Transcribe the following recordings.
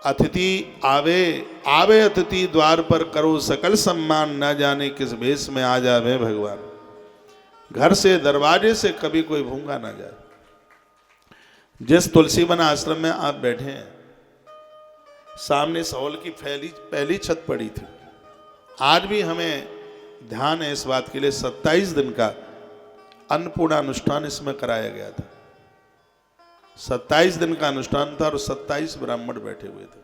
अतिथि आवे आवे अतिथि द्वार पर करो सकल सम्मान, न जाने किस भेष में आ जावे भगवान। घर से दरवाजे से कभी कोई भूखा ना जाए। जिस तुलसीवन आश्रम में आप बैठे हैं, सामने सौल की पहली छत पड़ी थी। आज भी हमें ध्यान है इस बात के लिए, 27 दिन का अन्नपूर्णा अनुष्ठान इसमें कराया गया था। 27 दिन का अनुष्ठान था और 27 ब्राह्मण बैठे हुए थे।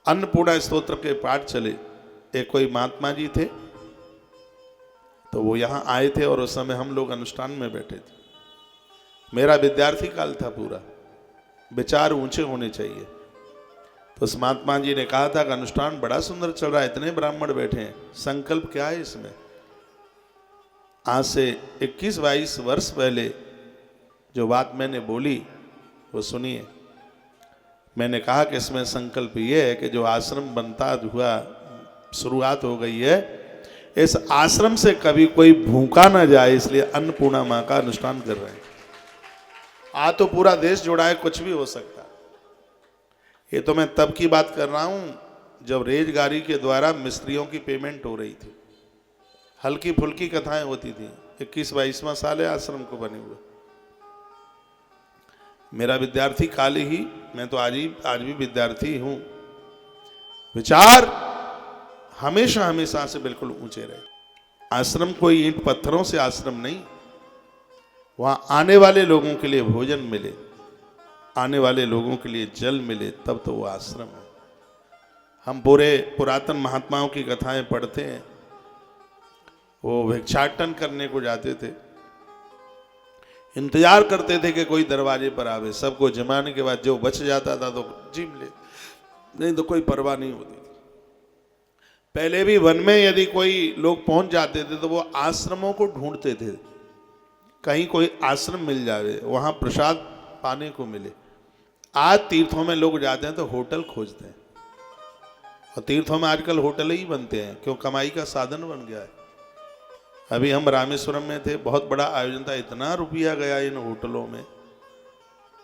अन्नपूर्णा स्तोत्र के पाठ चले। एक कोई महात्मा जी थे, तो वो यहाँ आए थे और उस समय हम लोग अनुष्ठान में बैठे थे। मेरा विद्यार्थी काल था पूरा, विचार ऊंचे होने चाहिए। तो उस महात्मा जी ने कहा था कि अनुष्ठान बड़ा सुंदर चल रहा है, इतने ब्राह्मण बैठे हैं, संकल्प क्या है इसमें? आज से 21-22 वर्ष पहले जो बात मैंने बोली वो सुनिए। मैंने कहा कि इसमें संकल्प ये है कि जो आश्रम बनता हुआ शुरुआत हो गई है, इस आश्रम से कभी कोई भूखा ना जाए, इसलिए अन्नपूर्णा मां का अनुष्ठान कर रहे हैं। आज तो पूरा देश जुड़ा है, कुछ भी हो सकता है। ये तो मैं तब की बात कर रहा हूं जब रेलगाड़ी के द्वारा मिस्त्रियों की पेमेंट हो रही थी, हल्की फुल्की कथाएं होती थी। 21-22वां साल है आश्रम को बने हुए। मेरा विद्यार्थी काल ही, मैं तो आज भी विद्यार्थी हूं। विचार हमेशा हमेशा से बिल्कुल ऊंचे रहे। आश्रम कोई ईंट पत्थरों से आश्रम नहीं, वहां आने वाले लोगों के लिए भोजन मिले, आने वाले लोगों के लिए जल मिले, तब तो वो आश्रम है। हम पूरे पुरातन महात्माओं की कथाएं पढ़ते हैं। वो भिक्षाटन करने को जाते थे, इंतजार करते थे कि कोई दरवाजे पर आवे। सबको जमाने के बाद जो बच जाता था तो जीम ले, नहीं तो कोई परवाह नहीं होती थी। पहले भी वन में यदि कोई लोग पहुंच जाते थे तो वो आश्रमों को ढूंढते थे, कहीं कोई आश्रम मिल जावे, वहां प्रसाद पाने को मिले। आज तीर्थों में लोग जाते हैं तो होटल खोजते हैं, और तीर्थों में आजकल होटल ही बनते हैं, क्यों? कमाई का साधन बन गया है। अभी हम रामेश्वरम में थे, बहुत बड़ा आयोजन था, इतना रुपया गया इन होटलों में,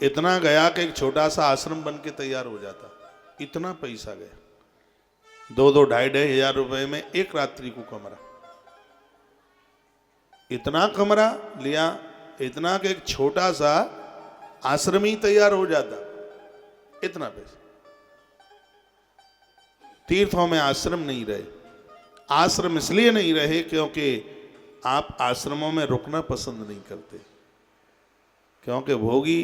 इतना गया कि एक छोटा सा आश्रम बन के तैयार हो जाता। इतना पैसा गया, 2-2, 2,500 हजार रुपए में एक रात्रि को कमरा। इतना कमरा लिया, इतना कि एक छोटा सा आश्रम ही तैयार हो जाता, इतना पैसा। तीर्थों में आश्रम नहीं रहे। आश्रम इसलिए नहीं रहे क्योंकि आप आश्रमों में रुकना पसंद नहीं करते, क्योंकि भोगी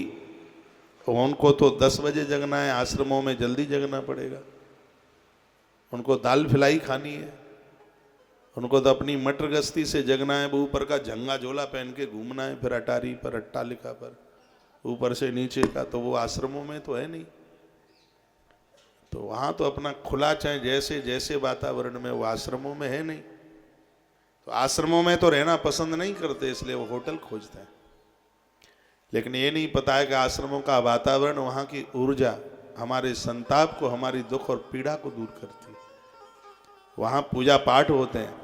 उनको तो 10 बजे जगना है, आश्रमों में जल्दी जगना पड़ेगा। उनको दाल फिलाई खानी है, उनको तो अपनी मटर गश्ती से जगना है, वो ऊपर का झंगा झोला पहन के घूमना है, फिर अटारी पर, अट्टालिका पर, ऊपर से नीचे का। तो वो आश्रमों में तो है नहीं। तो वहाँ तो अपना खुला, चाहे जैसे जैसे वातावरण में, वो आश्रमों में है नहीं। तो आश्रमों में तो रहना पसंद नहीं करते, इसलिए वो होटल खोजते हैं। लेकिन ये नहीं पता है कि आश्रमों का वातावरण, वहाँ की ऊर्जा हमारे संताप को, हमारी दुख और पीड़ा को दूर करती है। वहाँ पूजा पाठ होते हैं,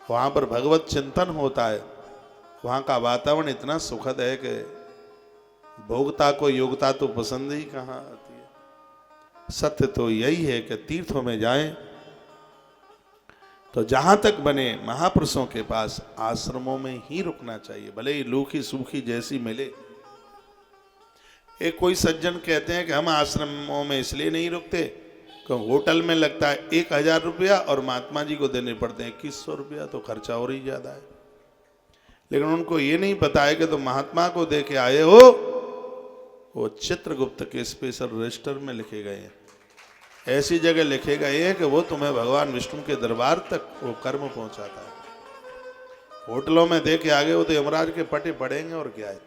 वहाँ पर भगवत चिंतन होता है। वहाँ का वातावरण इतना सुखद है कि भोगता को योग्यता तो पसंद ही कहाँ आती है। सत्य तो यही है कि तीर्थों में जाएं तो जहां तक बने महापुरुषों के पास आश्रमों में ही रुकना चाहिए, भले ही लूखी सूखी जैसी मिले। एक कोई सज्जन कहते हैं कि हम आश्रमों में इसलिए नहीं रुकते क्योंकि होटल में लगता है 1,000 रुपया और महात्मा जी को देने पड़ते हैं 2100 रुपया, तो खर्चा और ही ज्यादा है। लेकिन उनको ये नहीं पता है कि तो महात्मा को दे के आए हो, वो चित्रगुप्त के स्पेशल रजिस्टर में लिखे गए हैं, ऐसी जगह लिखे गए हैं कि वो तुम्हें भगवान विष्णु के दरबार तक वो कर्म पहुंचाता है। होटलों में दे के आगे हो तो यमराज के पटे पड़ेंगे और क्या है।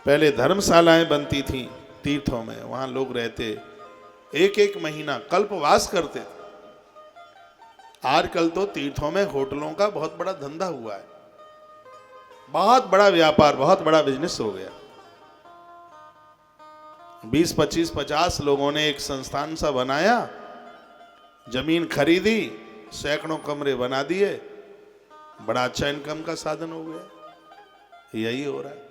पहले धर्मशालाएं बनती थी तीर्थों में, वहां लोग रहते, 1-1 महीना कल्पवास करते थे। आजकल तो तीर्थों में होटलों का बहुत बड़ा धंधा हुआ है, बहुत बड़ा व्यापार, बहुत बड़ा बिजनेस हो गया। 20, 25, 50 लोगों ने एक संस्थान सा बनाया, जमीन खरीदी, सैकड़ों कमरे बना दिए, बड़ा अच्छा इनकम का साधन हो गया। यही हो रहा है।